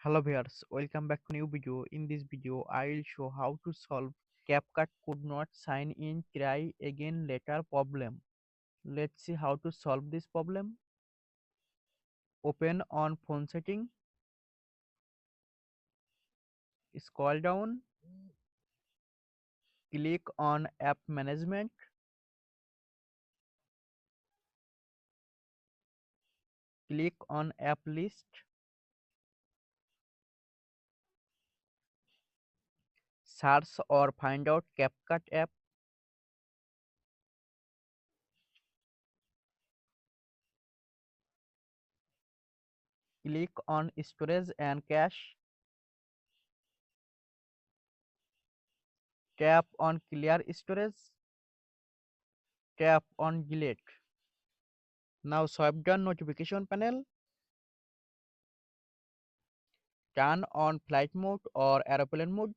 Hello viewers, welcome back to new video. In this video, I will show how to solve CapCut could not sign in, try again later problem. Let's see how to solve this problem. Open on phone setting, scroll down, click on app management, click on app list, search or find out CapCut app, click on storage and cache, tap on clear storage, tap on delete. Now swipe down notification panel, turn on flight mode or aeroplane mode,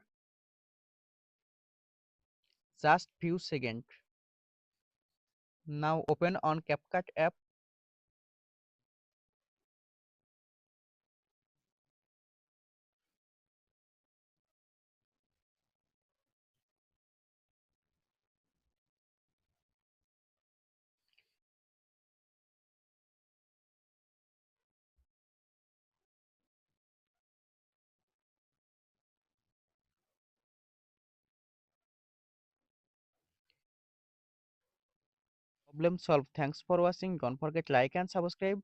just few seconds. Now open on CapCut app, problem solved. Thanks for watching. Don't forget like and subscribe.